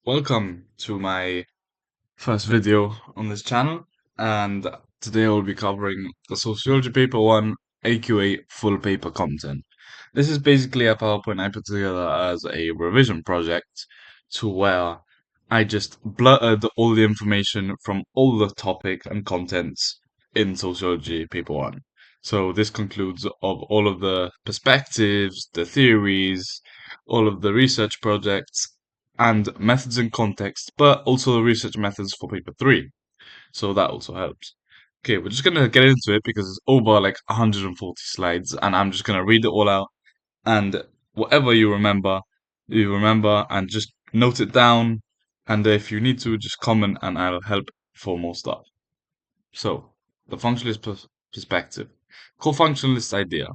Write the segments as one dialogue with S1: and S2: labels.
S1: Welcome to my first video on this channel, and today I will be covering the Sociology Paper 1 AQA full paper content. This is basically a PowerPoint I put together as a revision project to where I just blurted all the information from all the topic and contents in Sociology Paper 1. So this concludes of all of the perspectives, the theories, all of the research projects, and methods and context, but also the research methods for paper 3. So that also helps. Okay, we're just gonna get into it because it's over like 140 slides, and I'm just gonna read it all out. And whatever you remember, and just note it down. And if you need to, just comment, and I'll help for more stuff. So, the functionalist perspective. Core functionalist idea.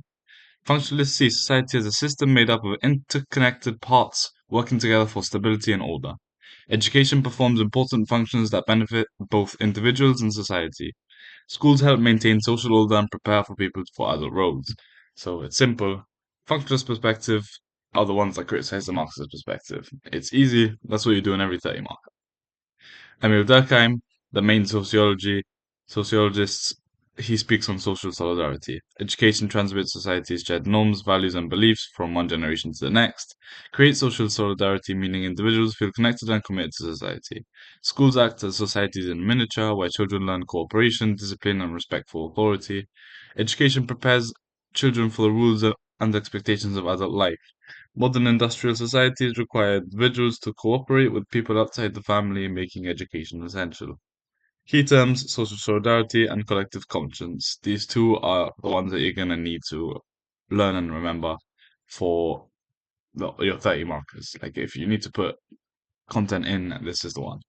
S1: Functionalists see society as a system made up of interconnected parts working together for stability and order. Education performs important functions that benefit both individuals and society. Schools help maintain social order and prepare for people for adult roles. So it's simple. Functionalist perspective are the ones that criticize the Marxist perspective. It's easy. That's what you do in every 30 mark. Emil Durkheim, the main sociologist, he speaks on social solidarity. Education transmits society's shared norms, values, and beliefs from one generation to the next. Creates social solidarity, meaning individuals feel connected and committed to society. Schools act as societies in miniature, where children learn cooperation, discipline, and respect for authority. Education prepares children for the rules and expectations of adult life. Modern industrial societies require individuals to cooperate with people outside the family, making education essential. Key terms: social solidarity and collective conscience. These two are the ones that you're going to need to learn and remember for your 30 markers. Like, if you need to put content in, this is the one.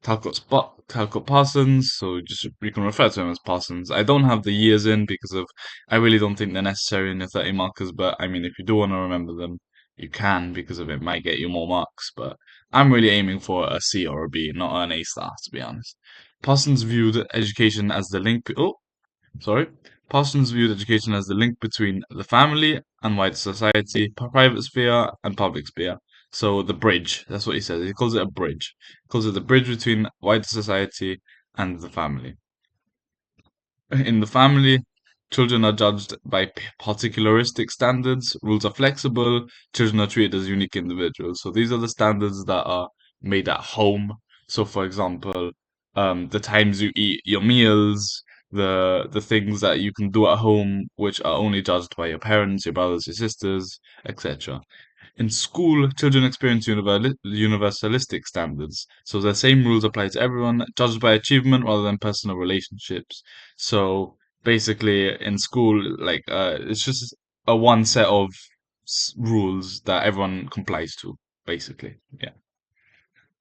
S1: Talcott Parsons, so just you can refer to him as Parsons. I don't have the years in because of I really don't think they're necessary in your 30 markers, but I mean if you do want to remember them, you can because of it might get you more marks, but I'm really aiming for a C or a B, not an A star, to be honest. Parsons viewed education as the link sorry. Parsons viewed education as the link between the family and wider society, private sphere and public sphere. So the bridge, that's what he says. He calls it a bridge. He calls it the bridge between wider society and the family. In the family, children are judged by particularistic standards. Rules are flexible. Children are treated as unique individuals. So these are the standards that are made at home. So, for example, the times you eat your meals, the things that you can do at home, which are only judged by your parents, your brothers, your sisters, etc. In school, children experience universalistic standards, so the same rules apply to everyone, judged by achievement rather than personal relationships. So basically, in school, like it's just a one set of rules that everyone complies to. Basically, yeah.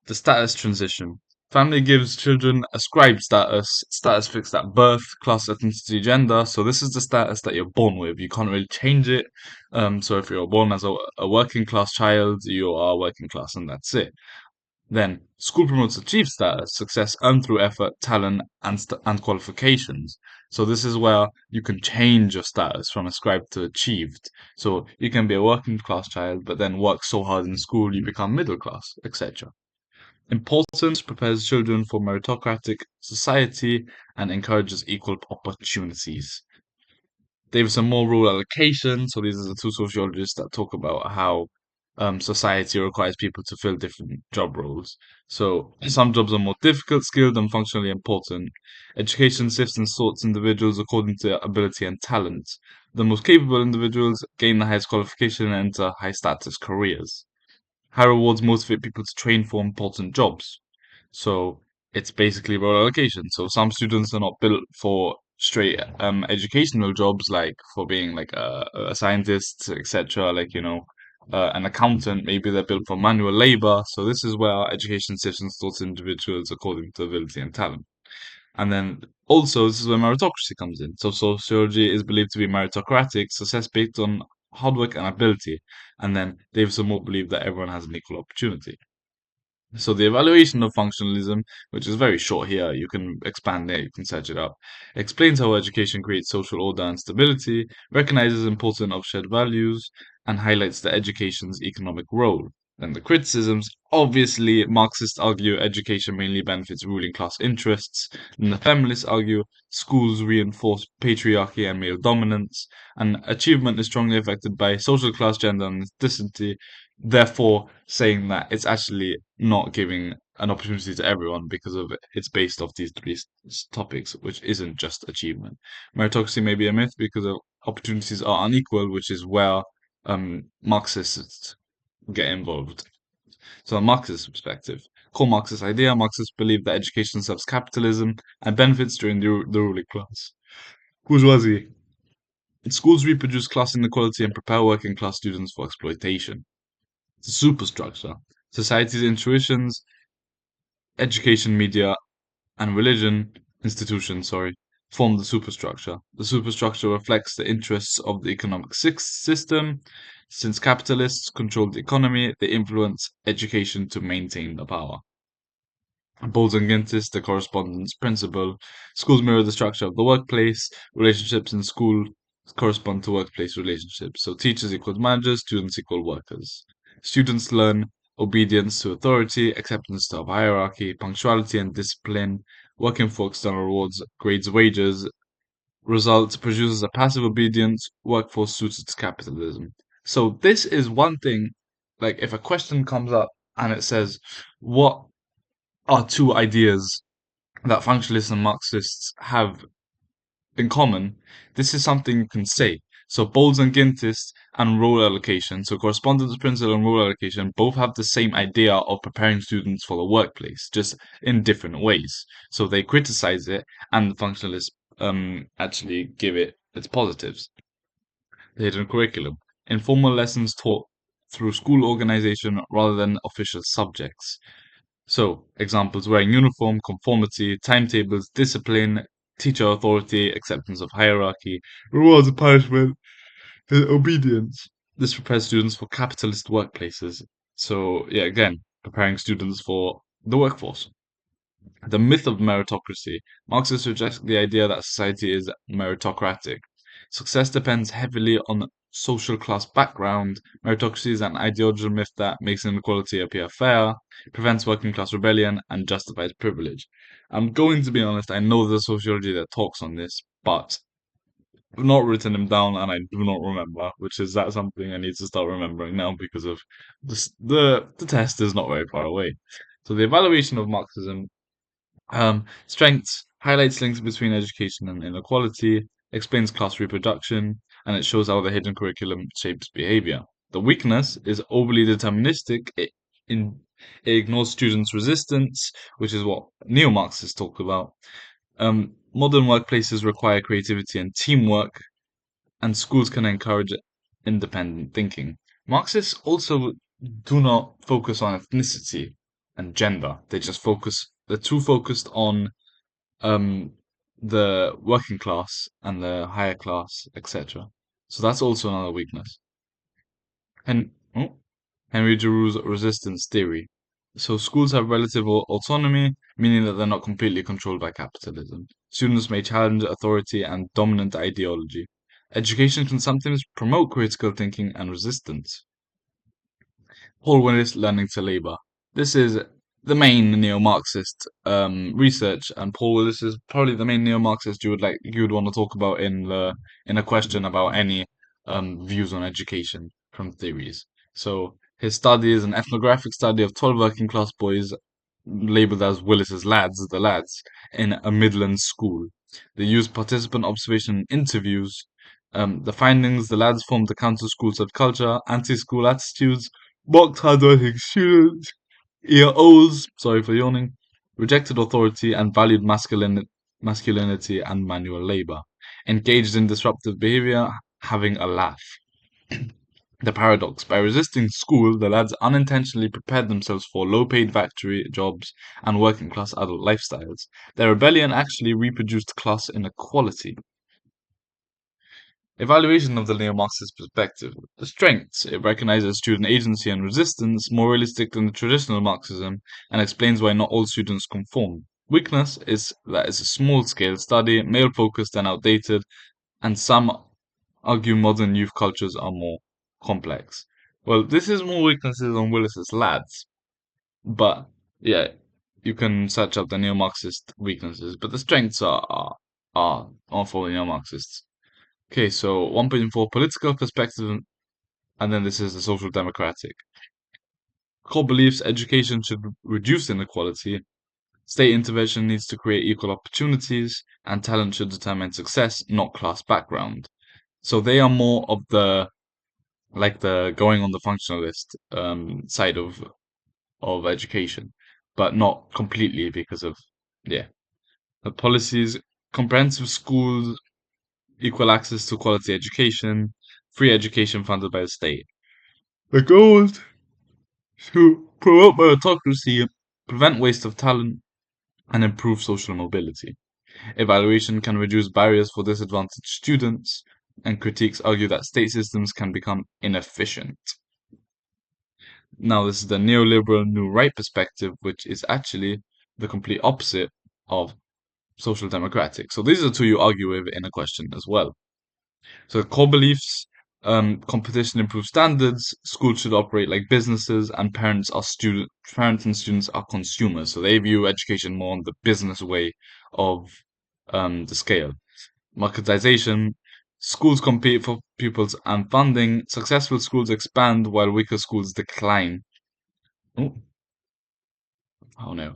S1: The status transition. Family gives children ascribed status, status fixed at birth, class, ethnicity, gender. So this is the status that you're born with. You can't really change it. So if you're born as a working class child, you are working class, and that's it. Then school promotes achieved status, success earned through effort, talent, and qualifications. So this is where you can change your status from ascribed to achieved. So you can be a working class child, but then work so hard in school you become middle class, etc. Importance prepares children for meritocratic society and encourages equal opportunities. Davidson more rule allocation. So these are the two sociologists that talk about how society requires people to fill different job roles. So some jobs are more difficult, skilled, and functionally important. Education sifts and sorts individuals according to their ability and talent. The most capable individuals gain the highest qualification and enter high status careers. High rewards motivate people to train for important jobs. So it's basically role allocation. So some students are not built for straight educational jobs, like for being like a scientist, etc. Like an accountant. Maybe they're built for manual labor. So this is where education systems sorts individuals according to ability and talent. And then also, this is where meritocracy comes in. So sociology is believed to be meritocratic, success based on hard work and ability. And then Davidson Moore believed that everyone has an equal opportunity. So the evaluation of functionalism, which is very short here, you can expand it, you can search it up, explains how education creates social order and stability, recognizes the importance of shared values, and highlights the education's economic role. Then the criticisms. Obviously, Marxists argue education mainly benefits ruling class interests. Then the feminists argue schools reinforce patriarchy and male dominance, and achievement is strongly affected by social class, gender, and ethnicity, therefore saying that it's actually not giving an opportunity to everyone because of it's based off these three topics, which isn't just achievement. Meritocracy may be a myth because of opportunities are unequal, which is where Marxists get involved. So, a Marxist perspective. Core Marxist idea, Marxists believe that education serves capitalism and benefits during the ruling class. Bourgeoisie. Schools reproduce class inequality and prepare working class students for exploitation. The superstructure. Society's intuitions, education, media, and religion institutions, form the superstructure. The superstructure reflects the interests of the economic system. Since capitalists control the economy, they influence education to maintain the power. Bowles and Gintis, the correspondence principle. Schools mirror the structure of the workplace. Relationships in school correspond to workplace relationships. So teachers equal managers, students equal workers. Students learn obedience to authority, acceptance of hierarchy, punctuality and discipline, working for external rewards, grades, wages. Results produces a passive obedience workforce suited to capitalism. So this is one thing, like if a question comes up and it says, what are two ideas that functionalists and Marxists have in common, this is something you can say. So Bowles and Gintis and role allocation, so correspondence principle and role allocation both have the same idea of preparing students for the workplace, just in different ways. So they criticize it, and the functionalists actually give it its positives. The hidden curriculum. Informal lessons taught through school organization rather than official subjects. So, examples wearing uniform, conformity, timetables, discipline, teacher authority, acceptance of hierarchy, rewards and punishment, obedience. This prepares students for capitalist workplaces. So, yeah, again, preparing students for the workforce. The myth of meritocracy. Marxists reject the idea that society is meritocratic. Success depends heavily on social class background. Meritocracy is an ideological myth that makes inequality appear fair, prevents working class rebellion, and justifies privilege. I'm going to be honest, I know there's sociology that talks on this, but I've not written them down and I do not remember, which is that something I need to start remembering now because of the test is not very far away. So the evaluation of Marxism strengths highlights links between education and inequality, explains class reproduction, and it shows how the hidden curriculum shapes behavior. The weakness is overly deterministic. In, it ignores students' resistance, which is what neo-Marxists talk about. Modern workplaces require creativity and teamwork, and schools can encourage independent thinking. Marxists also do not focus on ethnicity and gender. They're too focused on um, the working class and the higher class, etc. So that's also another weakness. And Henry Giroux's resistance theory. So schools have relative autonomy, meaning that they're not completely controlled by capitalism. Students may challenge authority and dominant ideology. Education can sometimes promote critical thinking and resistance. Paul Willis learning to labor. This is the main neo-Marxist research, and Paul Willis is probably the main neo-Marxist you would want to talk about in a question about any views on education from theories. So his study is an ethnographic study of 12 working class boys labeled as Willis's lads, the lads, in a Midlands school. They used participant observation interviews. The findings: the lads formed a counter-school subculture, anti-school attitudes, mocked hardworking students, EOs, sorry for yawning, rejected authority and valued masculinity and manual labor, engaged in disruptive behavior, having a laugh. The paradox: by resisting school, the lads unintentionally prepared themselves for low-paid factory jobs and working-class adult lifestyles. Their rebellion actually reproduced class inequality. Evaluation of the neo-Marxist perspective. The strengths: it recognizes student agency and resistance, more realistic than the traditional Marxism, and explains why not all students conform. Weakness is that it's a small-scale study, male-focused and outdated, and some argue modern youth cultures are more complex. Well, this is more weaknesses on Willis's lads, but yeah, you can search up the neo-Marxist weaknesses, but the strengths are for neo-Marxists. Okay, so 1.4 political perspective, and then this is the social democratic. Core beliefs: education should reduce inequality, state intervention needs to create equal opportunities, and talent should determine success, not class background. So they are more of the like the going on the functionalist side of education, but not completely because of yeah. The policies: comprehensive schools, equal access to quality education, free education funded by the state. The goals to promote meritocracy, prevent waste of talent, and improve social mobility. Evaluation can reduce barriers for disadvantaged students, and critiques argue that state systems can become inefficient. Now, this is the neoliberal new right perspective, which is actually the complete opposite of social democratic. So these are the two you argue with in a question as well. So core beliefs: competition improves standards, schools should operate like businesses, and parents and students are consumers. So they view education more on the business way of the scale. Marketization: schools compete for pupils and funding. Successful schools expand while weaker schools decline. Oh, oh no.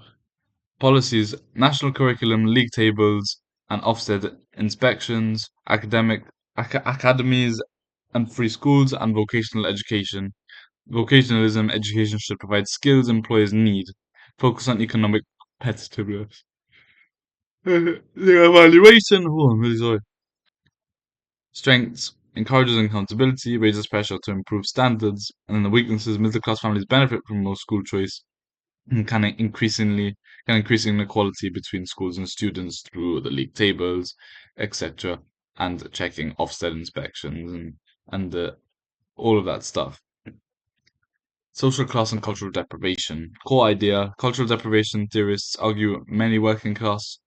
S1: Policies: national curriculum, league tables, and Ofsted inspections, academies and free schools, and vocational education. Vocationalism: education should provide skills employers need. Focus on economic competitiveness. The evaluation. Oh, I'm really sorry. Strengths: encourages accountability, raises pressure to improve standards, and then the weaknesses: middle class families benefit from more school choice, and can increase inequality between schools and students through the league tables, etc., and checking Ofsted inspections and all of that stuff. Social class and cultural deprivation. Core idea: cultural deprivation theorists argue many working class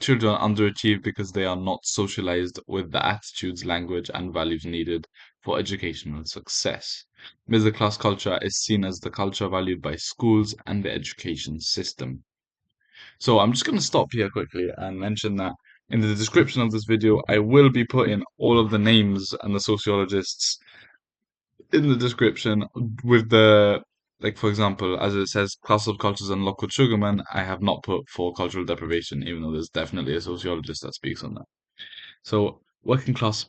S1: children underachieve because they are not socialized with the attitudes, language, and values needed for educational success. Middle class culture is seen as the culture valued by schools and the education system. So I'm just going to stop here quickly and mention that in the description of this video, I will be putting all of the names and the sociologists in the description with the like for example, as it says class of cultures and Lockwood Sugarman, I have not put for cultural deprivation, even though there's definitely a sociologist that speaks on that. So working class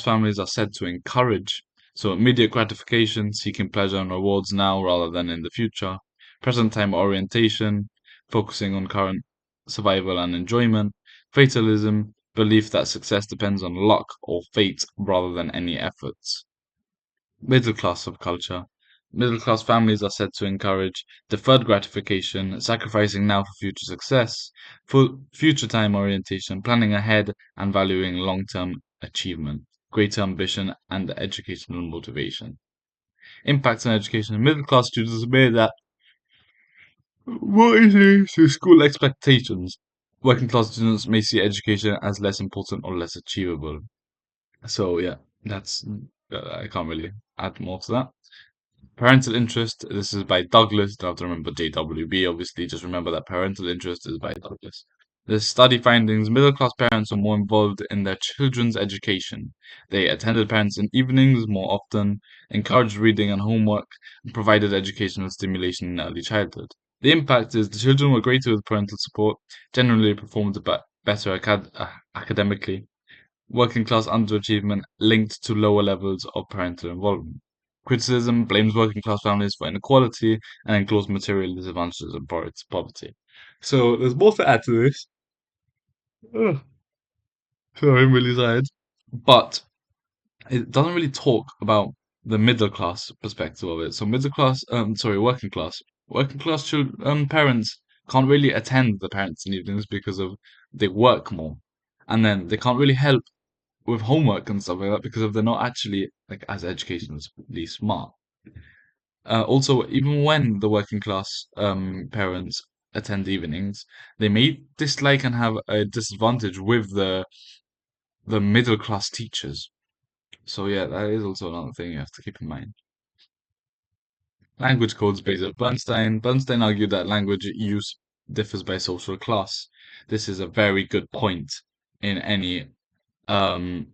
S1: families are said to encourage so immediate gratification, seeking pleasure and rewards now rather than in the future, present time orientation, focusing on current survival and enjoyment, fatalism, belief that success depends on luck or fate rather than any efforts. Middle class subculture. Middle class families are said to encourage deferred gratification, sacrificing now for future success, future time orientation, planning ahead, and valuing long term achievement, greater ambition, and educational motivation. Impacts on education. Middle class students made that what is it to school expectations. Working class students may see education as less important or less achievable. So, yeah, that's I can't really add more to that. Parental interest. This is by Douglas. Don't have to remember JWB, obviously. Just remember that parental interest is by Douglas. The study findings: middle class parents are more involved in their children's education. They attended parents in evenings more often, encouraged reading and homework, and provided educational stimulation in early childhood. The impact is the children were greater with parental support, generally performed better academically. Working class underachievement linked to lower levels of parental involvement. Criticism blames working class families for inequality and ignores material disadvantages and poverty. So there's more to add to this. Ugh, sorry, I'm really tired. But it doesn't really talk about the middle class perspective of it. So working class parents can't really attend the parents in evenings because of they work more, and then they can't really help with homework and stuff like that because of they're not actually like as educationally smart. Also, even when the working class parents attend evenings, they may dislike and have a disadvantage with the middle class teachers. So yeah, that is also another thing you have to keep in mind. Language codes based on Bernstein. Bernstein argued that language use differs by social class. This is a very good point in any um,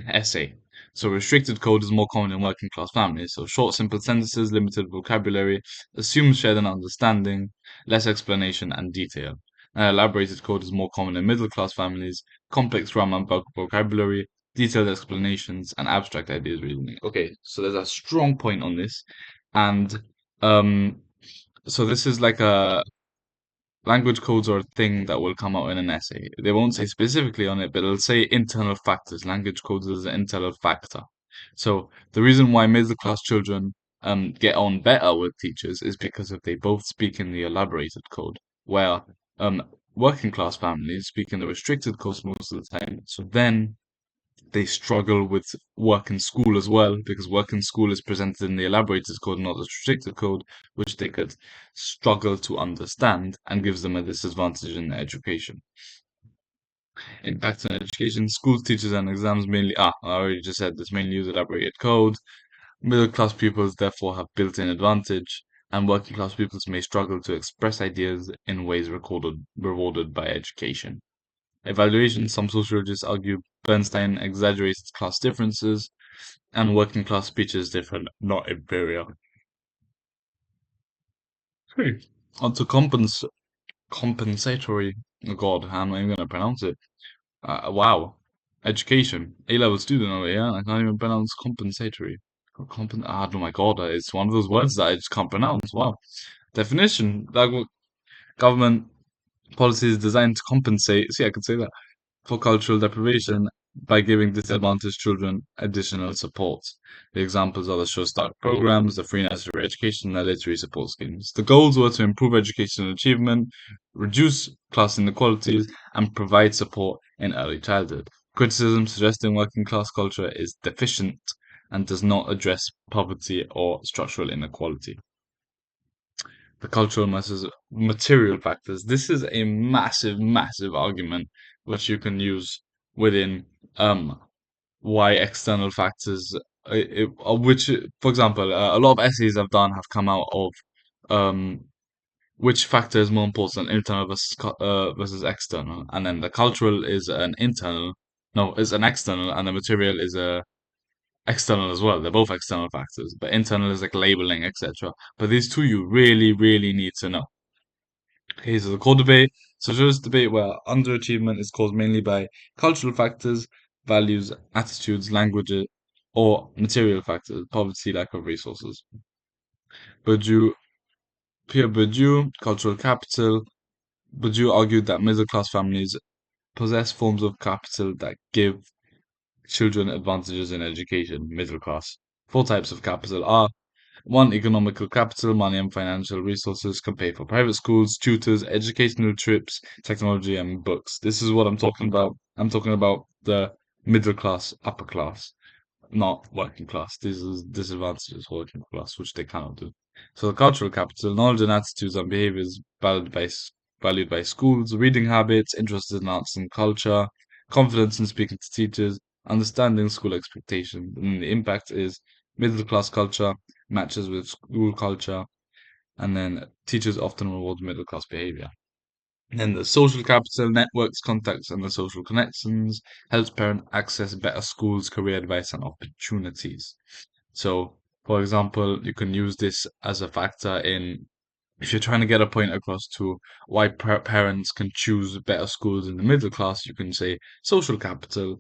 S1: essay. So restricted code is more common in working class families. So short, simple sentences, limited vocabulary, assumes shared and understanding, less explanation and detail. Elaborated code is more common in middle class families, complex grammar and vocabulary, detailed explanations, and abstract ideas reasoning. Okay, so there's a strong point on this, and um, so this is like a language codes are a thing that will come out in an essay. They won't say specifically on it, but it'll say internal factors. Language codes is an internal factor. So the reason why middle class children get on better with teachers is because if they both speak in the elaborated code, where um working class families speak in the restricted code most of the time. So then they struggle with work in school as well because work in school is presented in the elaborated code, not the restricted code, which they could struggle to understand and gives them a disadvantage in their education. Impact on education, schools, teachers, and exams mainly, I already just said this, mainly use elaborated code. Middle class pupils therefore have built-in advantage, and working class pupils may struggle to express ideas in ways rewarded by education. Evaluation, some sociologists argue Bernstein exaggerates class differences, and working class speech is different, not inferior. Hmm. On to compensatory. Oh God, how am I even going to pronounce it? Wow. Education. A-level student over here, I can't even pronounce compensatory. Oh my God, it's one of those words that I just can't pronounce. Wow. Definition. Government policy is designed to compensate. See, I could say that for cultural deprivation by giving disadvantaged children additional support. The examples are the Sure Start programs, the free nursery education, and the literary support schemes. The goals were to improve educational achievement, reduce class inequalities, and provide support in early childhood. Criticism suggesting working class culture is deficient and does not address poverty or structural inequality. The cultural versus material factors. This is a massive, massive argument which you can use within why external factors, which, for example, a lot of essays I've done have come out of um, which factor is more important, internal versus external, and then the cultural is an internal, no, is an external, and the material is a external as well. They're both external factors, but internal is like labeling, etc. But these two you really, really need to know. Okay, so the core debate, socialist debate where underachievement is caused mainly by cultural factors, values, attitudes, languages, or material factors, poverty, lack of resources. Bourdieu, Pierre Bourdieu, cultural capital. Bourdieu argued that middle-class families possess forms of capital that give children advantages in education, middle class. Four types of capital are one, economical capital, money and financial resources can pay for private schools, tutors, educational trips, technology, and books. This is what I'm talking about. I'm talking about the middle class, upper class, not working class. These are disadvantages for working class, which they cannot do. So the cultural capital, knowledge and attitudes and behaviors valued by schools, reading habits, interest in arts and culture, confidence in speaking to teachers, understanding school expectations. And the impact is middle class culture matches with school culture, and then teachers often reward middle class behavior. And then the social capital, networks, contacts, and the social connections helps parents access better schools, career advice, and opportunities. So, for example, you can use this as a factor in if you're trying to get a point across to why parents can choose better schools in the middle class, you can say social capital,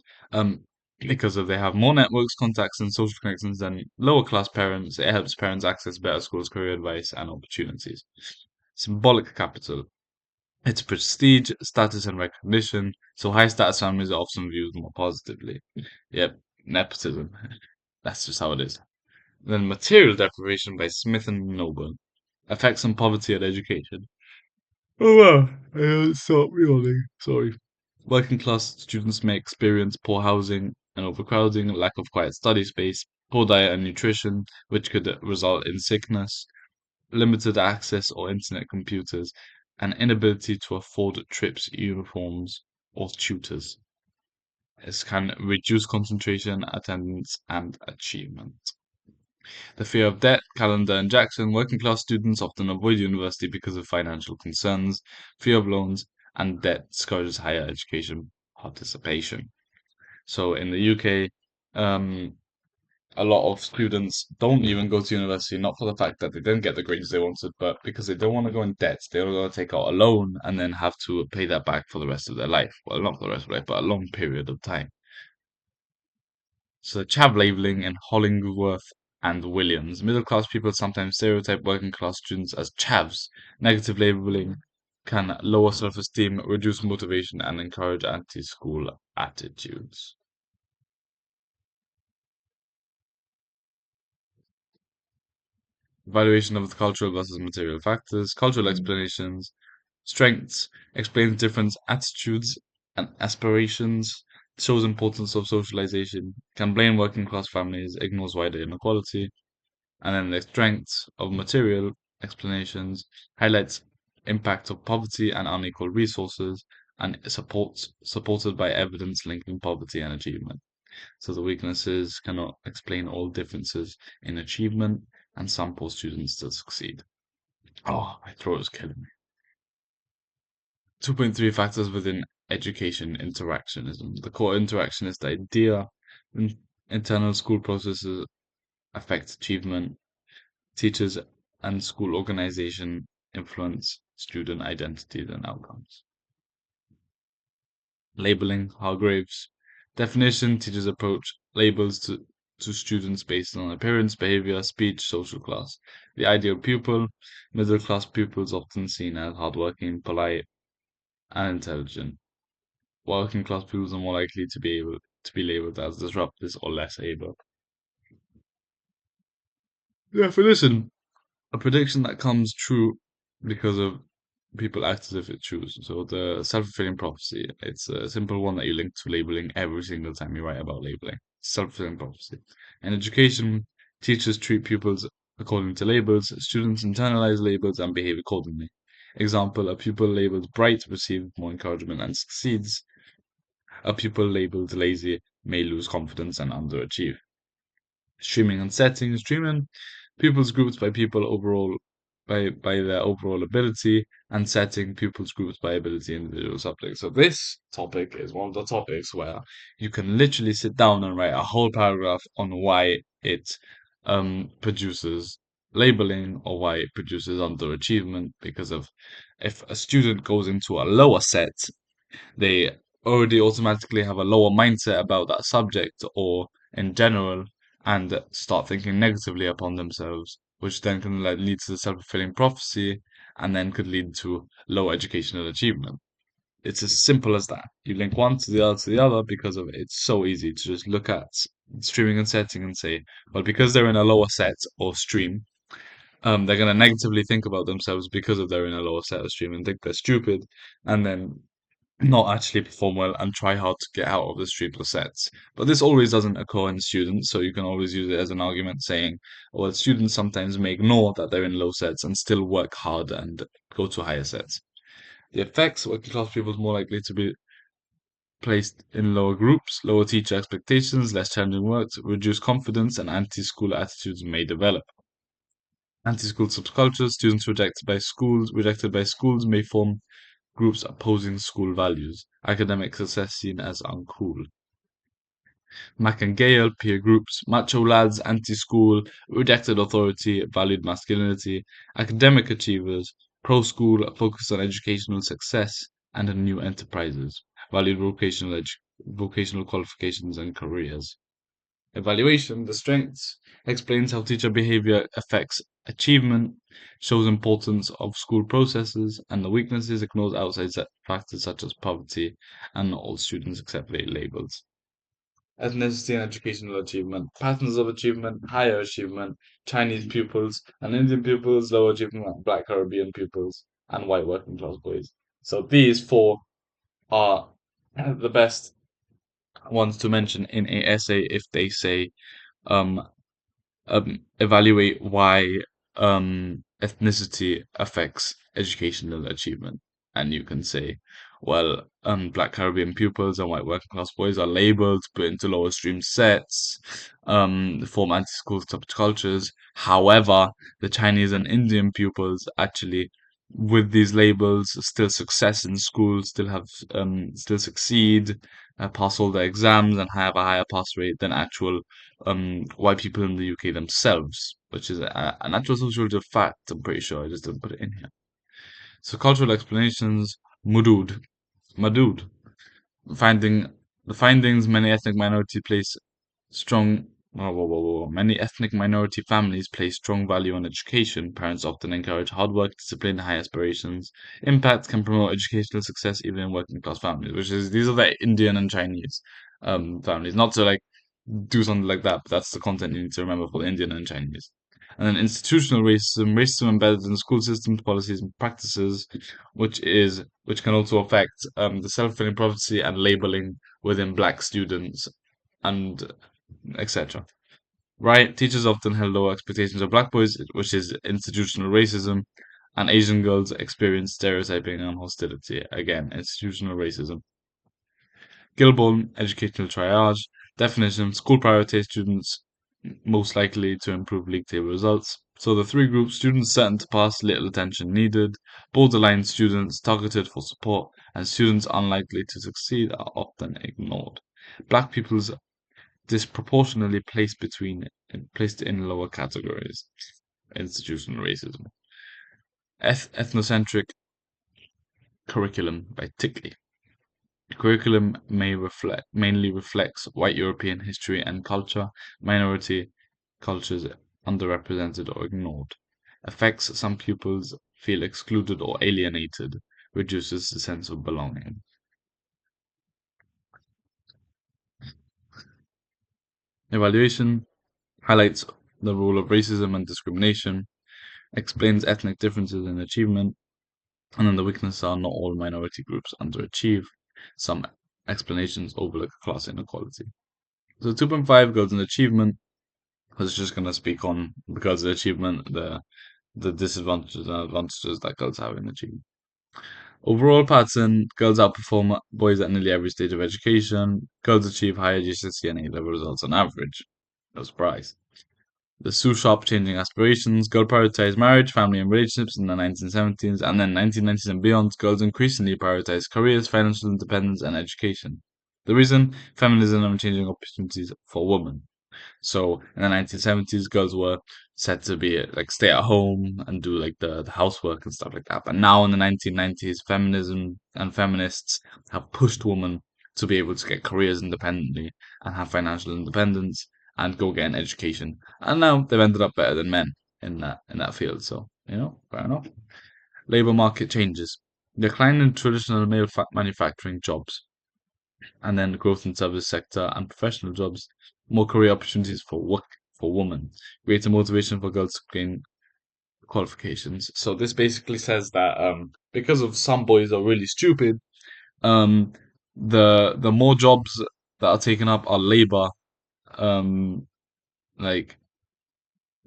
S1: because if they have more networks, contacts, and social connections than lower class parents, it helps parents access better schools, career advice, and opportunities. Symbolic capital. It's prestige, status, and recognition, so high status families are often viewed more positively. Yep, nepotism. That's just how it is. Then material deprivation by Smith and Noble. Effects on poverty and education. Oh wow, stop yawning. Sorry. Working class students may experience poor housing and overcrowding, lack of quiet study space, poor diet and nutrition, which could result in sickness, limited access or internet computers, and inability to afford trips, uniforms, or tutors. It can reduce concentration, attendance, and achievement. The fear of debt, Calendar and Jackson, working class students often avoid university because of financial concerns, fear of loans, and debt discourages higher education participation. So in the UK, um, a lot of students don't even go to university, not for the fact that they didn't get the grades they wanted, but because they don't want to go in debt. They don't want to take out a loan and then have to pay that back for the rest of their life. Well, not for the rest of their life, but a long period of time. So chav labeling in Hollingworth and Williams. Middle class people sometimes stereotype working class students as chavs. Negative labeling can lower self-esteem, reduce motivation, and encourage anti-school attitudes. Evaluation of the cultural versus material factors, cultural explanations, strengths, explains different attitudes and aspirations, shows importance of socialization, can blame working class families, ignores wider inequality, and then the strengths of material explanations highlights impact of poverty and unequal resources and supported by evidence linking poverty and achievement. So the weaknesses cannot explain all differences in achievement and some poor students still succeed. Oh, my throat is killing me. 2.3 factors within education interactionism. The core interactionist idea in internal school processes affect achievement. Teachers and school organization influence student identities and outcomes. Labeling, Hargraves. Definition, teachers approach labels to students based on appearance, behavior, speech, social class. The ideal pupil, middle class pupils often seen as hardworking, polite, and intelligent. Working class pupils are more likely to be able to be labeled as disruptive or less able. Definition, a prediction that comes true because of people act as if it's true. So the self-fulfilling prophecy, it's a simple one that you link to labeling every single time you write about labeling. Self-fulfilling prophecy. In education, teachers treat pupils according to labels, students internalize labels and behave accordingly. Example, a pupil labeled bright receives more encouragement and succeeds. A pupil labeled lazy may lose confidence and underachieve. Streaming and setting. Streaming pupils groups by people overall by their overall ability, and setting pupils groups by ability individual subjects. So this topic is one of the topics where you can literally sit down and write a whole paragraph on why it produces labeling or why it produces underachievement because of if a student goes into a lower set they already automatically have a lower mindset about that subject or in general and start thinking negatively upon themselves, which then can lead to the self-fulfilling prophecy and then could lead to low educational achievement. It's as simple as that. You link one to the other because of it's so easy to just look at streaming and setting and say, well, because they're in a lower set or stream, they're going to negatively think about themselves because of they're in a lower set or stream and think they're stupid, and then not actually perform well and try hard to get out of the streamless sets. But this always doesn't occur in students, so you can always use it as an argument saying, well, students sometimes may ignore that they're in low sets and still work hard and go to higher sets. The effects, working class people is more likely to be placed in lower groups, lower teacher expectations, less challenging work, reduced confidence, and anti-school attitudes may develop. Anti-school subcultures, students rejected by schools may form groups opposing school values, academic success seen as uncool. Mac and Gale, peer groups, macho lads, anti-school, rejected authority, valued masculinity, academic achievers, pro-school, focused on educational success, and new enterprises, valued vocational qualifications and careers. Evaluation, the strengths, explains how teacher behavior affects achievement, shows importance of school processes, and the weaknesses ignores outside factors such as poverty, and not all students accept labels. Ethnicity and educational achievement, patterns of achievement, higher achievement, Chinese pupils, and Indian pupils, lower achievement, Black Caribbean pupils, and white working class boys. So these four are the best ones to mention in a essay if they say um, evaluate why ethnicity affects educational achievement. And you can say, while black Caribbean pupils and white working class boys are labeled, put into lower stream sets, form anti-school subcultures. However, the Chinese and Indian pupils actually, with these labels, still success in school, still succeed, pass all their exams, and have a higher pass rate than actual white people in the UK themselves, which is an actual sociological fact. I'm pretty sure I just didn't put it in here. So cultural explanations, Mudud. Madud. Finding the findings many ethnic minority place strong many ethnic minority families place strong value on education. Parents often encourage hard work, discipline, high aspirations. Impact can promote educational success even in working class families, which is these are the Indian and Chinese families. Not to like do something like that, but that's the content you need to remember for the Indian and Chinese. And then institutional racism embedded in school systems, policies, and practices, which can also affect the self-fulfilling prophecy and labeling within black students and etc. Right? Teachers often held low expectations of black boys, which is institutional racism, and Asian girls experience stereotyping and hostility. Again, institutional racism. Gilborn educational triage definition: school prioritizes students most likely to improve league table results. So the three groups: students certain to pass, little attention needed; borderline students targeted for support; and students unlikely to succeed are often ignored. Black pupils disproportionately placed in lower categories. Institutional racism. Ethnocentric curriculum by Tickley. Curriculum mainly reflects white European history and culture, minority cultures underrepresented or ignored. Affects some pupils feel excluded or alienated, reduces the sense of belonging. Evaluation highlights the role of racism and discrimination, explains ethnic differences in achievement, and then the weaknesses are not all minority groups underachieve. Some explanations overlook class inequality. So 2.5 girls in achievement. I was just gonna speak on because of achievement, the disadvantages and advantages that girls have in achievement. Overall pattern: girls outperform boys at nearly every stage of education. Girls achieve higher GCSE and A-level results on average. No surprise. The sous-sharp changing aspirations: girls prioritized marriage, family, and relationships in the 1970s, and then 1990s and beyond, girls increasingly prioritized careers, financial independence, and education. The reason: feminism and changing opportunities for women. So in the 1970s, girls were said to be like stay at home and do like the housework and stuff like that. But now in the 1990s, feminism and feminists have pushed women to be able to get careers independently and have financial independence and go get an education. And now they've ended up better than men in that field. So, fair enough. Labor market changes. Decline in traditional male manufacturing jobs, and then growth in service sector and professional jobs, more career opportunities for work for women, greater motivation for girls to gain qualifications. So this basically says that because of some boys are really stupid, um, the more jobs that are taken up are labor um like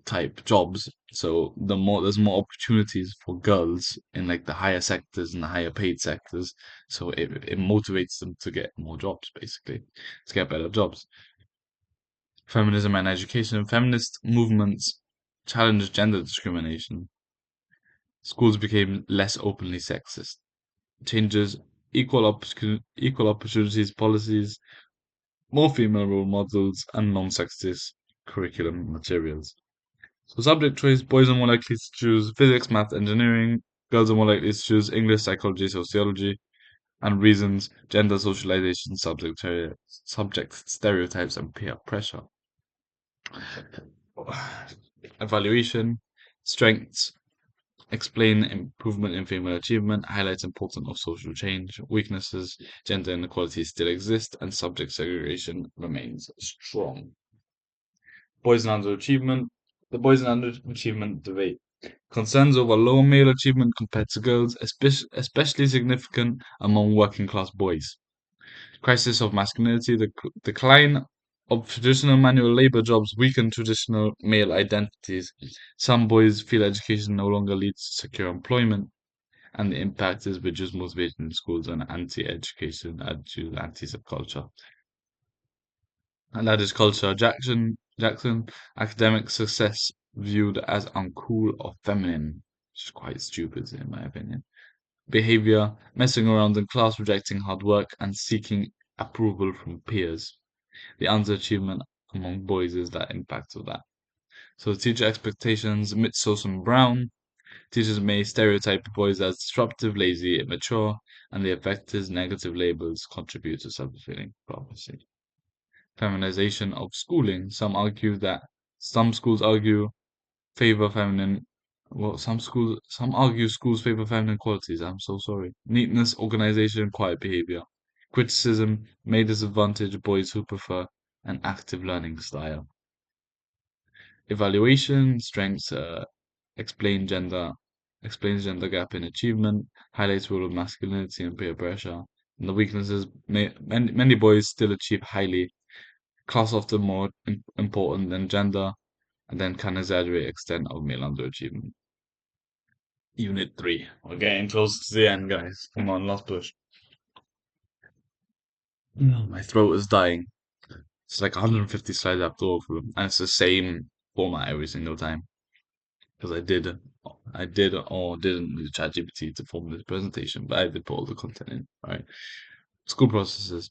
S1: type jobs. So there's more opportunities for girls in like the higher sectors and the higher paid sectors. So it motivates them to get more jobs, basically, to get better jobs. Feminism and education. Feminist movements challenged gender discrimination. Schools became less openly sexist. Changes equal opportunities policies, more female role models, and non-sexist curriculum materials. So subject choice: boys are more likely to choose physics, math, engineering. Girls are more likely to choose English, psychology, sociology. And reasons: gender socialization, subject stereotypes, and peer pressure. Evaluation: strengths: explain improvement in female achievement, highlights importance of social change. Weaknesses: gender inequality still exists and subject segregation remains strong. Boys and underachievement. The boys and underachievement debate. Concerns over low male achievement compared to girls, especially significant among working class boys. Crisis of masculinity. The decline of traditional manual labor jobs weaken traditional male identities. Some boys feel education no longer leads to secure employment. and the impact is reduced motivation in schools and anti-education attitude, anti-subculture. And that is culture. Jackson, academic success viewed as uncool or feminine, which is quite stupid in my opinion. Behavior, messing around in class, rejecting hard work, and seeking approval from peers. The underachievement among boys is that impact of that. So teacher expectations, Mitsos and Brown. Teachers may stereotype boys as disruptive, lazy, immature, and the effect is negative labels contribute to self-fulfilling prophecy. Feminization of schooling. Some schools argue favor feminine. Well, some argue schools favor feminine qualities. I'm so sorry. Neatness, organization, quiet behavior. Criticism may disadvantage boys who prefer an active learning style. Evaluation, strengths, explain gender, explains gender gap in achievement, highlights role of masculinity and peer pressure. And the weaknesses, many boys still achieve highly, class often more important than gender, and then can exaggerate extent of male underachievement. Unit 3. We're getting close to the end, guys. Come on, last push. My throat is dying. It's like 150 slides after all of them, and it's the same format every single time. Because I did or didn't use ChatGPT to form this presentation, but I did put all the content in, right? School processes.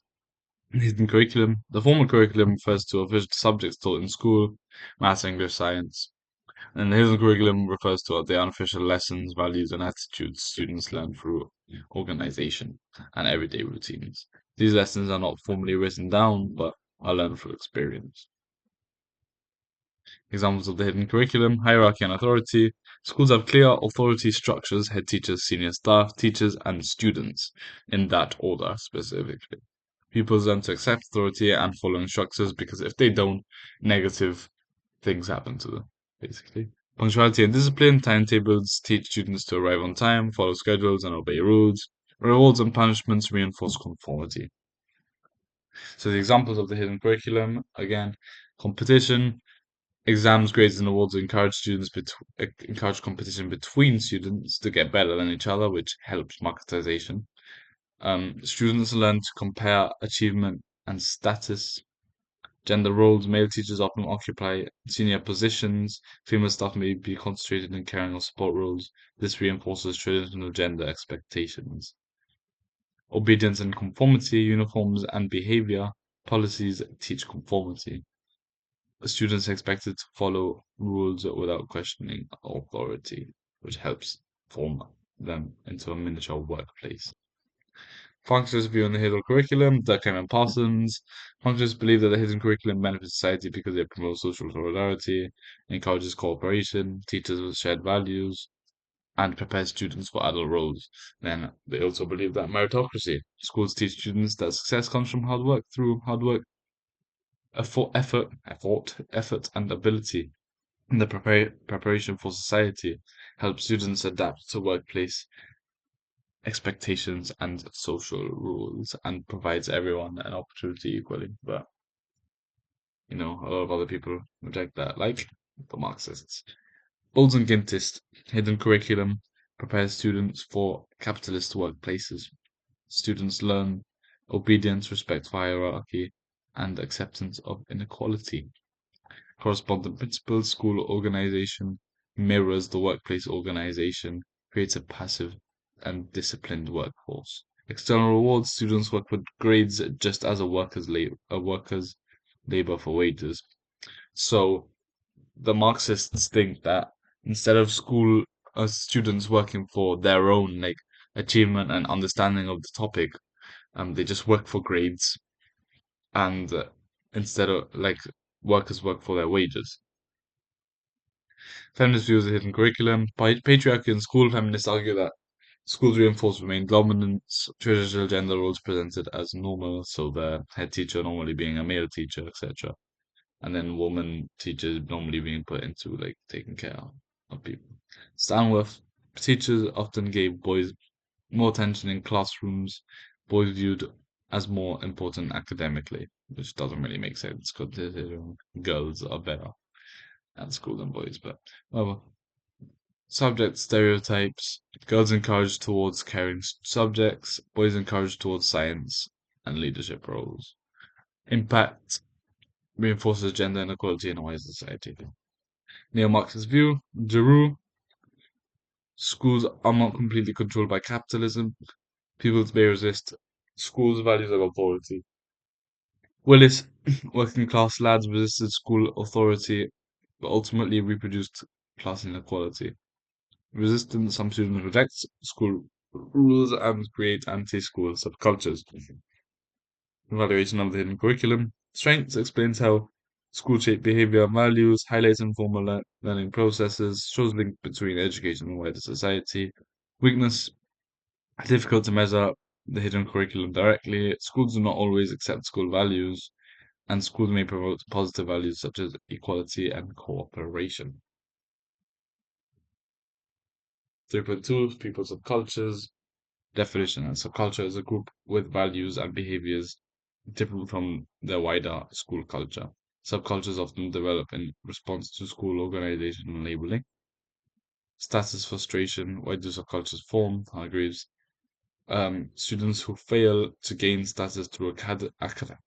S1: Hidden curriculum. The formal curriculum refers to official subjects taught in school, maths, English, science. And the hidden curriculum refers to the unofficial lessons, values, and attitudes students learn through organization and everyday routines. These lessons are not formally written down, but are learned through experience. Examples of the hidden curriculum, hierarchy and authority. Schools have clear authority structures, head teachers, senior staff, teachers, and students, in that order specifically. Pupils learn to accept authority and follow instructions because if they don't, negative things happen to them, basically. Punctuality and discipline, timetables teach students to arrive on time, follow schedules, and obey rules. Rewards and punishments reinforce conformity. So the examples of the hidden curriculum, again, competition, exams, grades, and awards encourage competition between students to get better than each other, which helps marketization. Students learn to compare achievement and status. Gender roles, male teachers often occupy senior positions. Female staff may be concentrated in caring or support roles. This reinforces traditional gender expectations. Obedience and conformity, uniforms and behavior policies teach conformity. Students are expected to follow rules without questioning authority, which helps form them into a miniature workplace. Functionalists view on the hidden curriculum, Durkheim and Parsons. Functionalists believe that the hidden curriculum benefits society because it promotes social solidarity, encourages cooperation, teaches shared values, and prepares students for adult roles. Then they also believe that meritocracy. Schools teach students that success comes from hard work through hard work, effort, and ability. And the preparation for society helps students adapt to workplace expectations and social rules and provides everyone an opportunity equally. But, a lot of other people reject that, like the Marxists. Bolds and Gintis, hidden curriculum, prepares students for capitalist workplaces. Students learn obedience, respect for hierarchy, and acceptance of inequality. Correspondent principles, school organization mirrors the workplace organization, creates a passive and disciplined workforce. External rewards, students work with grades just as a worker's labor for wages. So the Marxists think that instead of students working for their own achievement and understanding of the topic, they just work for grades, and instead of workers work for their wages. Feminist views of hidden curriculum. Patriarchy in school, feminists argue that schools reinforce male dominance, traditional gender roles presented as normal, so the head teacher normally being a male teacher, etc. And then woman teachers normally being put into taking care of people. Stanworth, teachers often gave boys more attention in classrooms, boys viewed as more important academically, which doesn't really make sense considering girls are better at school than boys, but whatever. Subject stereotypes. Girls encouraged towards caring subjects, boys encouraged towards science and leadership roles. Impact reinforces gender inequality in a wider society. Neo-Marxist view. Giroux. Schools are not completely controlled by capitalism. People may resist. Schools' values of authority. Willis. Working class lads resisted school authority, but ultimately reproduced class inequality. Resistance, some students reject school rules and create anti-school subcultures. Evaluation of the hidden curriculum. Strengths explains how school shape behavior and values, highlights informal learning processes, shows link between education and wider society. Weakness, difficult to measure the hidden curriculum directly. Schools do not always accept school values, and schools may promote positive values such as equality and cooperation. 3.2 People subcultures. Definition: a subculture is a group with values and behaviors different from their wider school culture. Subcultures often develop in response to school organization and labeling. Status frustration: why do subcultures form? Hargreaves. Students who fail to gain status through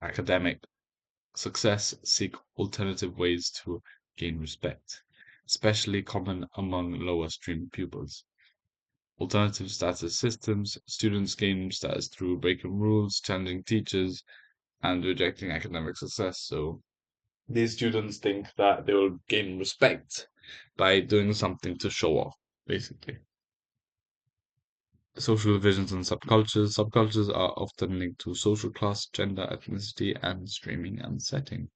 S1: academic success seek alternative ways to gain respect, especially common among lower stream pupils. Alternative status systems: students gain status through breaking rules, challenging teachers, and rejecting academic success. So these students think that they will gain respect by doing something to show off, basically. Social divisions and subcultures. Subcultures are often linked to social class, gender, ethnicity, and streaming and setting.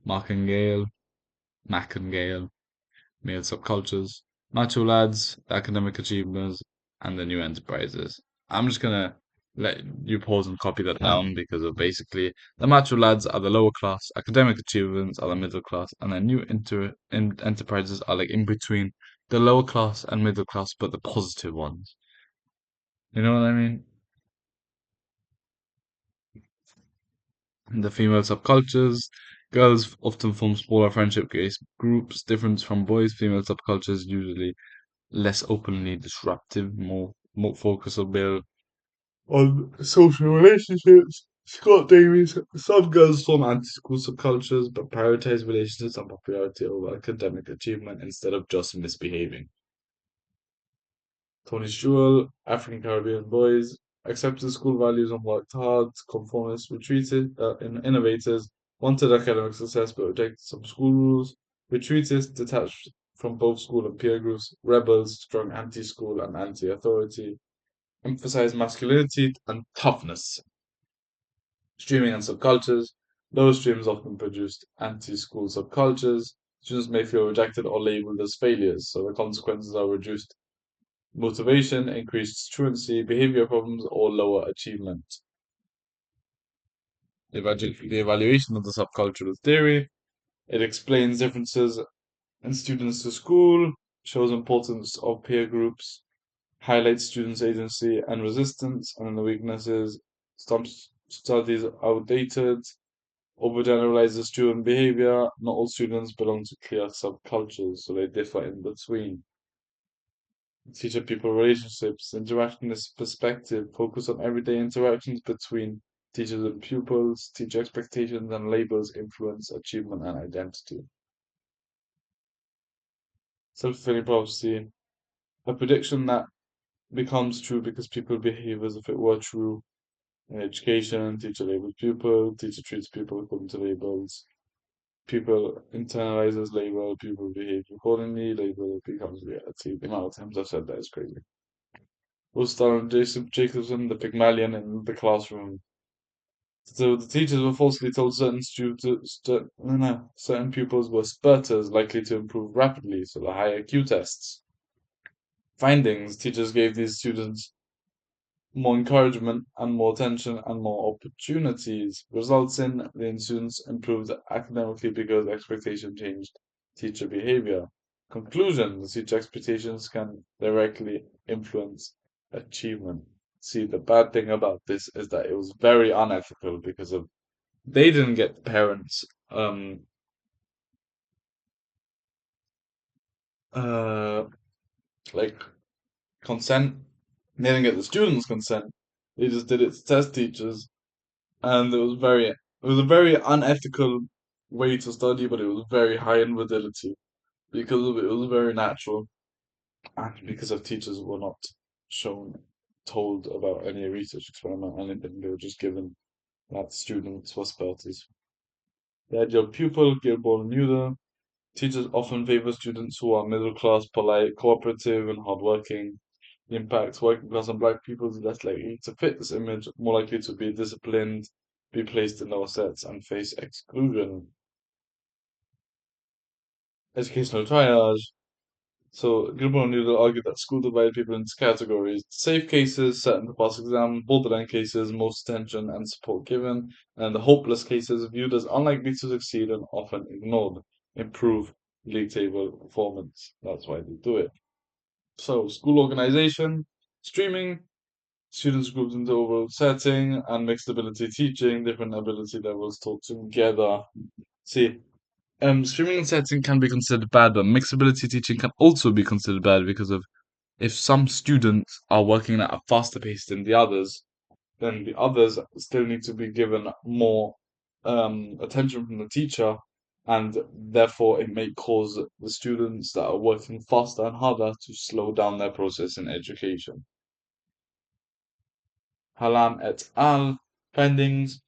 S1: Martingale, Mackengale, male subcultures, macho lads, academic achievements, and the new enterprises. I'm just gonna let you pause and copy that down because of basically the macho lads are the lower class, academic achievements are the middle class, and the new enterprises are like in between the lower class and middle class, but the positive ones. You know what I mean? The female subcultures. Girls often form smaller friendship-based groups. Different from boys, female subcultures usually less openly disruptive, more focused on social relationships. Scott Davies, some girls form anti-school subcultures, but prioritize relationships and popularity over academic achievement instead of just misbehaving. Tony Stewart, African Caribbean boys, accepted school values and worked hard. Conformists, retreated, innovators, wanted academic success but rejected some school rules. Retreatists, detached from both school and peer groups. Rebels, strong anti-school and anti-authority. Emphasize masculinity and toughness. Streaming and subcultures. Lower streams often produced anti-school subcultures. Students may feel rejected or labeled as failures, so the consequences are reduced motivation, increased truancy, behavior problems, or lower achievement. The evaluation of the subcultural theory. It explains differences in students to school, shows importance of peer groups, highlights students' agency and resistance, and then the weaknesses. Some studies are outdated, overgeneralizes student behavior. Not all students belong to clear subcultures, so they differ in between. Teacher-pupil relationships, interactionist perspective, focus on everyday interactions between teachers and pupils, teacher expectations and labels influence achievement and identity. Self-fulfilling prophecy, a prediction that becomes true because people behave as if it were true. In education, teacher labels pupil, teacher treats people according to labels. Pupil internalizes label, pupil behave accordingly, label becomes reality. The amount of times I've said that is crazy. We'll start on Jason Jacobson, the Pygmalion in the classroom. So the teachers were falsely told certain pupils were spurters likely to improve rapidly, so the high IQ tests. Findings: teachers gave these students more encouragement and more attention and more opportunities. Results in the students improved academically because expectation changed teacher behavior. Conclusion: the teacher expectations can directly influence achievement. See, the bad thing about this is that it was very unethical because of they didn't get parents uh, like consent. They didn't get the students' consent. They just did it to test teachers, and it was a very unethical way to study, but it was very high in validity because of it. It was very natural, and because of teachers were not shown, told about any research experiment, or anything. They were just given that students' possibilities. The ideal pupil, Gilmore knew them. Teachers often favor students who are middle class, polite, cooperative, and hardworking. The impact working class and black people is less likely to fit this image, more likely to be disciplined, be placed in lower sets, and face exclusion. Educational triage. So Gilmore and Noodle argue that school divided people into categories: safe cases, certain to pass exam, borderline cases, most attention and support given, and the hopeless cases viewed as unlikely to succeed and often ignored. Improve league table performance. That's why they do it. So school organization, streaming, students grouped into overall setting, and mixed ability teaching, different ability levels taught together. See, streaming and setting can be considered bad, but mixed ability teaching can also be considered bad because of if some students are working at a faster pace than the others, then the others still need to be given more attention from the teacher, and therefore it may cause the students that are working faster and harder to slow down their process in education. Halam et al. Findings.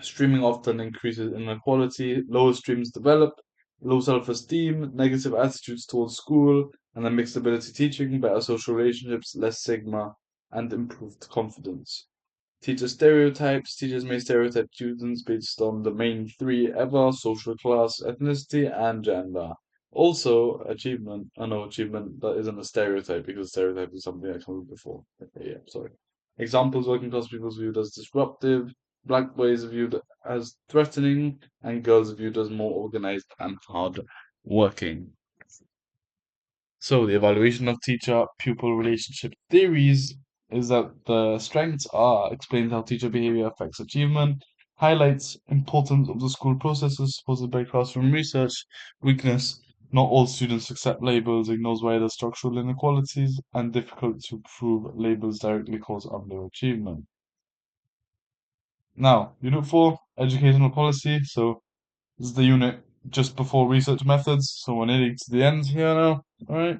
S1: Streaming often increases inequality, lower streams develop, low self-esteem, negative attitudes towards school, and then mixed ability teaching, better social relationships, less stigma, and improved confidence. Teacher stereotypes. Teachers may stereotype students based on the main three ever: social class, ethnicity, and gender. Also, achievement. Oh no, achievement, that isn't a stereotype because stereotype is something that comes before. Okay, yeah, sorry. Examples: working class people viewed as disruptive, black boys viewed as threatening, and girls viewed as more organized and hard working. So, the evaluation of teacher-pupil relationship theories is that the strengths are explains how teacher behavior affects achievement, highlights importance of the school processes supported by classroom research, weakness, not all students accept labels, ignores wider structural inequalities, and difficult to prove labels directly cause underachievement. Now, Unit 4, Educational Policy. So, this is the unit just before research methods, so we're nearly to the end here now. Alright.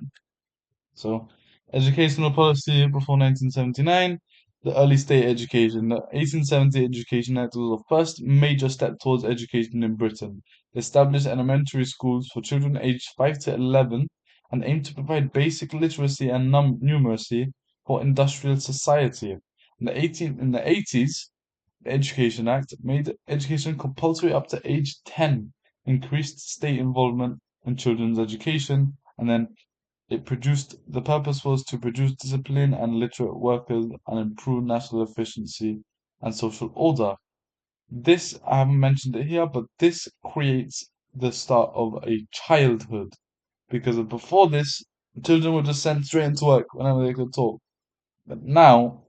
S1: So, educational policy before 1979, the early state education. The 1870 Education Act was the first major step towards education in Britain. It established elementary schools for children aged 5 to 11 and aimed to provide basic literacy and numeracy for industrial society. In the 80s, the Education Act made education compulsory up to age 10, increased state involvement in children's education, and then the purpose was to produce disciplined and literate workers and improve national efficiency and social order. This, I haven't mentioned it here, but this creates the start of a childhood. Because before this, children were just sent straight into work whenever they could talk. But now,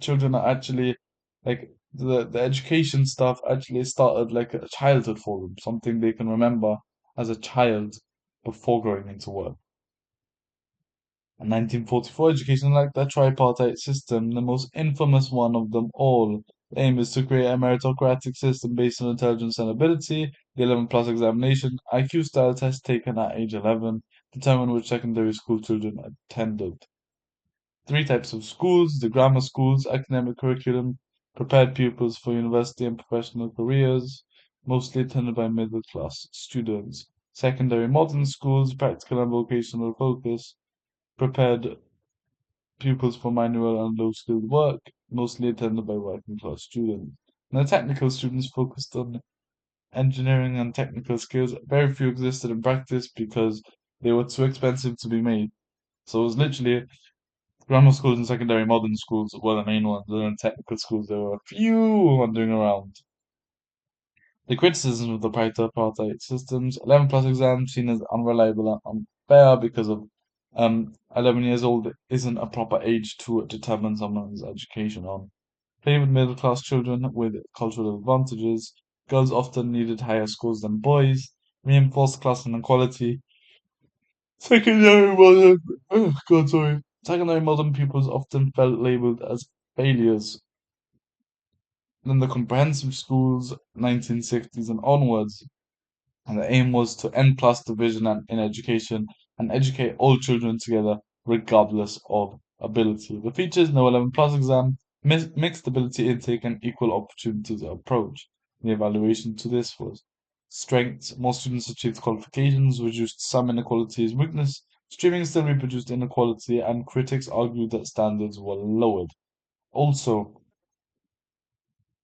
S1: children are actually, like, the education stuff actually started like a childhood for them, something they can remember as a child before going into work. In 1944 education like the tripartite system, the most infamous one of them all. The aim is to create a meritocratic system based on intelligence and ability. The 11 plus examination, IQ style test taken at age 11, determine which secondary school children attended. Three types of schools: the grammar schools, academic curriculum, prepared pupils for university and professional careers, mostly attended by middle class students. Secondary modern schools, practical and vocational focus, prepared pupils for manual and low-skilled work, mostly attended by working-class students. And the technical students focused on engineering and technical skills. Very few existed in practice because they were too expensive to be made. So it was literally grammar schools and secondary modern schools were the main ones, and then technical schools there were a few wandering around. The criticism of the tripartite systems: 11 plus exams seen as unreliable and unfair because of 11 years old isn't a proper age to determine someone's education on. Favored middle class children with cultural advantages. Girls often needed higher scores than boys. Reinforced class inequality. Secondary modern, oh God, sorry. Secondary modern pupils often felt labeled as failures. Then the comprehensive schools, 1960s and onwards, and the aim was to end class division in education and educate all children together, regardless of ability. The features no 11 plus exam, mixed ability intake, and equal opportunities approach. The evaluation to this was strengths, more students achieved qualifications, reduced some inequalities, weakness, streaming still reproduced inequality, and critics argued that standards were lowered. Also,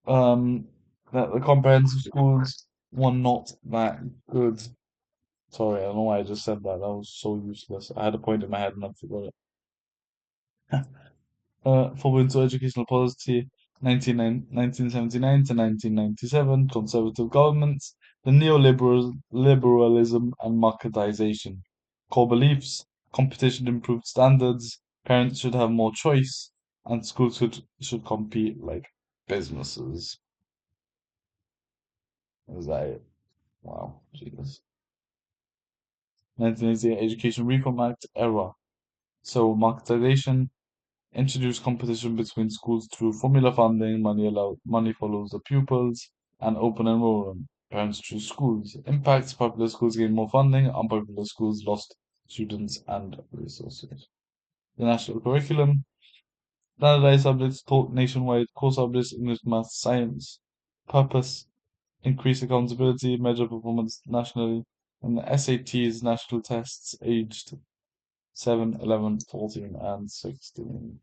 S1: um, that the comprehensive schools were not that good. Sorry, I don't know why I just said that. That was so useless. I had a point in my head and I forgot it. Forbidden educational policy, 1979 to 1997, conservative governments, the neoliberalism and marketization. Core beliefs, competition improved standards, parents should have more choice, and schools should compete like businesses. Is that it? Wow, Jesus. 1988 Education Reform Act era. So marketization, introduce competition between schools through formula funding, money follows the pupils, and open enrollment. Parents choose schools. Impacts popular schools gain more funding, unpopular schools lost students and resources. The national curriculum, standardized subjects taught nationwide, core subjects English, math, science. Purpose, increase accountability, measure performance nationally, and the SATs, national tests aged 7, 11, 14, and 16.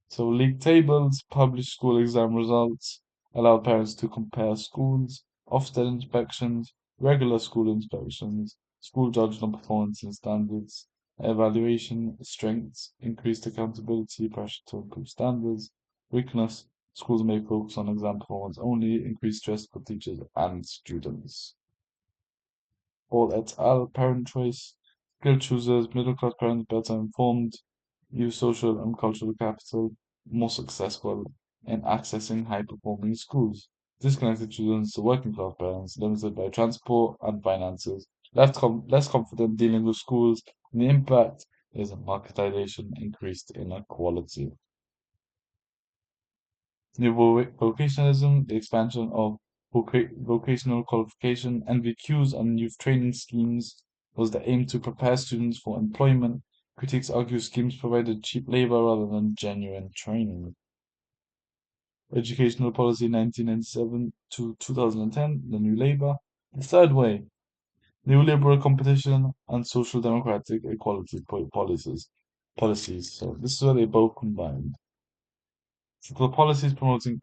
S1: So league tables, publish school exam results, allow parents to compare schools, Ofsted inspections, regular school inspections, school judged on performance and standards, evaluation, strengths, increased accountability, pressure to improve standards, weakness, schools may focus on exam performance only, increased stress for teachers and students. All et al. Parent choice, skill choosers, middle class parents better informed, use social and cultural capital, more successful in accessing high performing schools. Disconnected children to working class parents, limited by transport and finances, less confident dealing with schools, and the impact is marketization, increased inequality. New vocationalism, the expansion of vocational qualification, NVQs, and youth training schemes was the aim to prepare students for employment. Critics argue schemes provided cheap labor rather than genuine training. Educational policy 1997 to 2010, the New Labour. The third way, neoliberal competition and social democratic equality policies. So this is where they both combined. So the policies promoting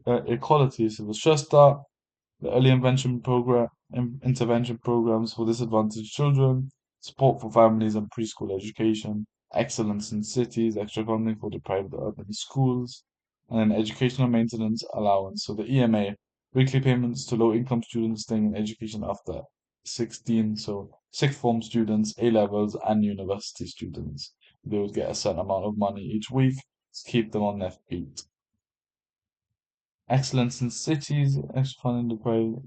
S1: equality, so the Sure Start, the early intervention programs for disadvantaged children, support for families and preschool education, excellence in cities, extra funding for deprived urban schools, and then educational maintenance allowance. So the EMA, weekly payments to low-income students staying in education after 16, so sixth form students, A levels, and university students. They would get a certain amount of money each week to keep them on their feet. Excellence in cities, extra funding deprived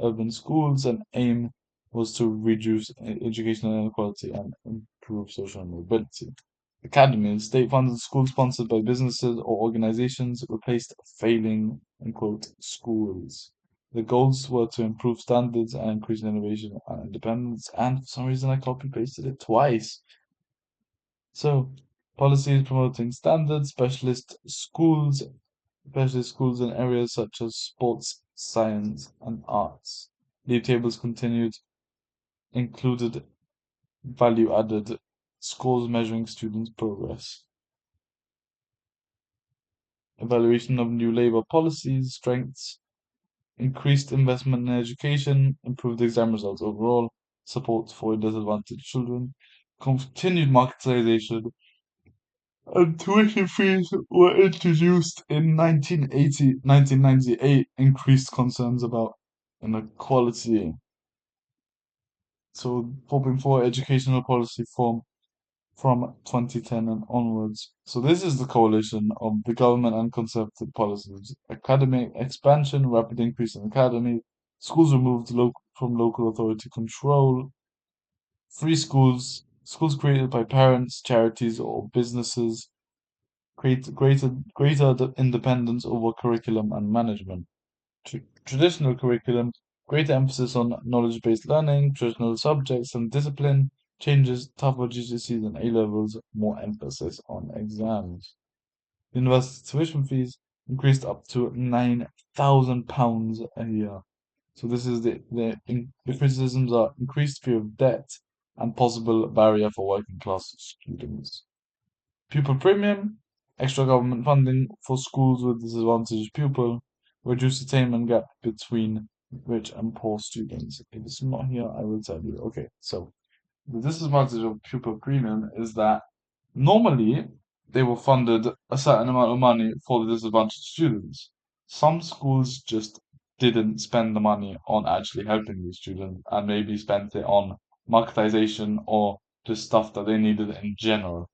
S1: urban schools, and aim was to reduce educational inequality and improve social mobility. Academies, state-funded schools sponsored by businesses or organizations replaced failing, unquote, schools. The goals were to improve standards and increase innovation and independence, and for some reason I copy-pasted it twice. So, policies promoting standards, specialist schools in areas such as sports, science, and arts. League tables continued, included value-added scores measuring students' progress. Evaluation of new Labour policies, strengths, increased investment in education, improved exam results overall, support for disadvantaged children, continued marketization, and tuition fees were introduced in 1998, increased concerns about inequality. So, 4.4 educational policy from 2010 and onwards. So, this is the coalition of the government and conservative policies. Academic expansion, rapid increase in academy, schools removed from local authority control, Free schools, schools created by parents, charities, or businesses, create greater independence over curriculum and management. Traditional curriculum, greater emphasis on knowledge-based learning, traditional subjects and discipline, changes, tougher GCSEs and A levels, more emphasis on exams. University tuition fees increased up to £9,000 a year. So this is the criticisms are increased fear of debt and possible barrier for working class students. Pupil premium, extra government funding for schools with disadvantaged pupil, reduced attainment gap between rich and poor students. If it's not here, I will tell you. Okay, so the disadvantage of pupil premium is that normally they were funded a certain amount of money for the disadvantaged students. Some schools just didn't spend the money on actually helping these students and maybe spent it on marketization or just stuff that they needed in general.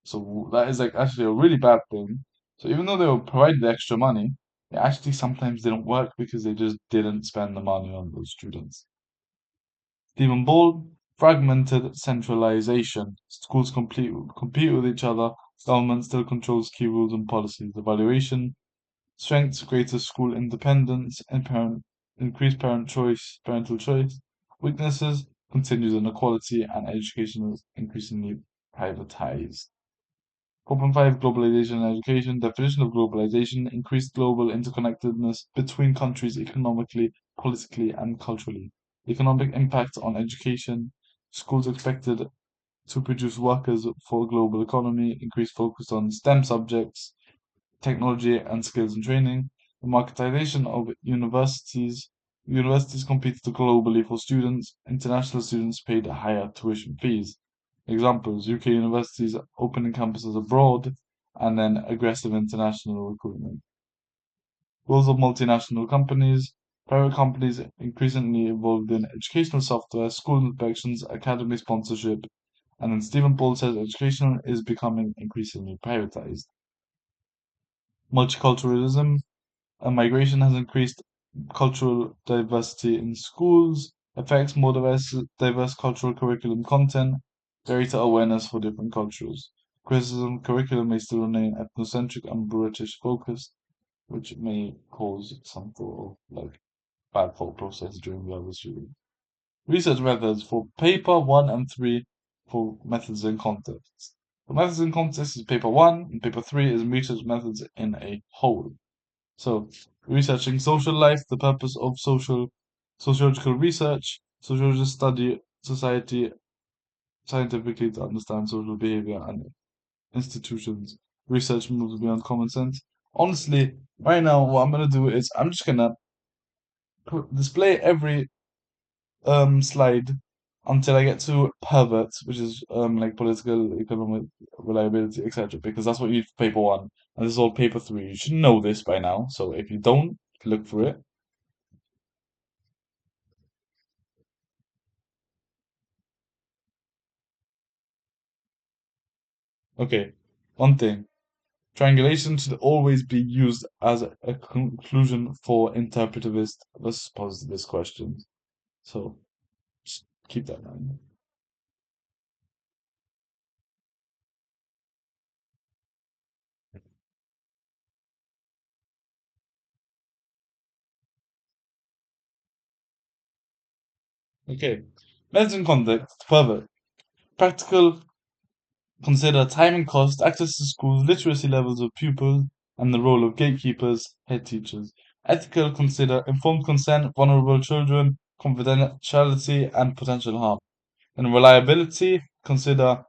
S1: So that is like actually a really bad thing. So even though they were provided extra money, it actually sometimes didn't work because they just didn't spend the money on those students. Stephen Ball, fragmented centralization. Schools compete with each other. Government still controls key rules and policies. Evaluation, strengths, greater school independence, and increased parental choice. Weaknesses, continued inequality, and education is increasingly privatized. 4.5 Globalization and Education. Definition of globalization: increased global interconnectedness between countries economically, politically, and culturally. Economic impact on education. Schools expected to produce workers for a global economy. Increased focus on STEM subjects, technology, and skills and training. The marketization of universities. Universities competed globally for students. International students paid higher tuition fees. Examples: UK universities opening campuses abroad, and then aggressive international recruitment. Roles of multinational companies. Private companies increasingly involved in educational software, school inspections, academy sponsorship, and then Stephen Paul says education is becoming increasingly privatized. Multiculturalism. Migration has increased cultural diversity in schools, affects more diverse cultural curriculum content, greater awareness for different cultures. Criticism curriculum may still remain ethnocentric and British focused, which may cause some sort of like bad thought process during the other student. Research methods for paper 1 and 3 for methods and context. For methods and context is paper 1, and paper 3 is research methods in a whole. So, researching social life, the purpose of sociological research. Sociologists study society scientifically to understand social behavior and institutions. Research moves beyond common sense. Honestly, right now, what I'm gonna do is I'm just gonna display every slide until I get to perverts, which is like political, economic, reliability, etc. Because that's what you need for paper 1, and this is all paper 3. You should know this by now. So if you don't, look for it. Okay, one thing. Triangulation should always be used as a conclusion for interpretivist versus positivist questions. So just keep that in mind. Okay. Methods and context. Further, practical, consider time and cost, access to schools, literacy levels of pupils, and the role of gatekeepers, head teachers. Ethical, consider informed consent, vulnerable children, confidentiality, and potential harm. And reliability, consider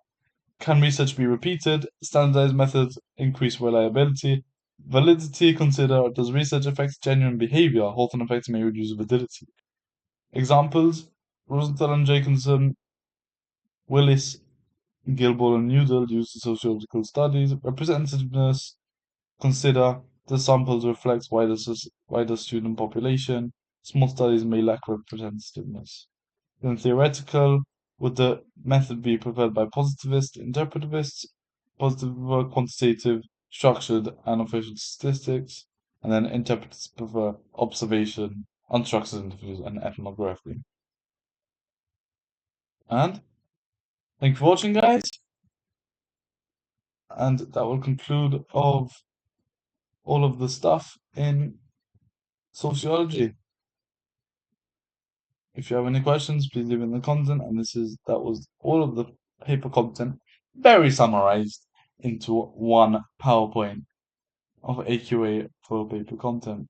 S1: can research be repeated? Standardized methods increase reliability. Validity, consider does research affect genuine behavior? Hawthorne effects may reduce validity. Examples: Rosenthal and Jacobson, Willis, Gilbert and Newdell used in sociological studies. Representativeness, consider the samples reflect wider student population. Small studies may lack representativeness. Then theoretical, would the method be preferred by positivist interpretivists, positive quantitative, structured, and official statistics, and then interpreters prefer observation, unstructured interviews, and ethnography. And Thank you for watching, guys, and that will conclude of all of the stuff in sociology. If you have any questions, please leave it in the content. And that was all of the paper content, very summarized into one PowerPoint of AQA for paper content.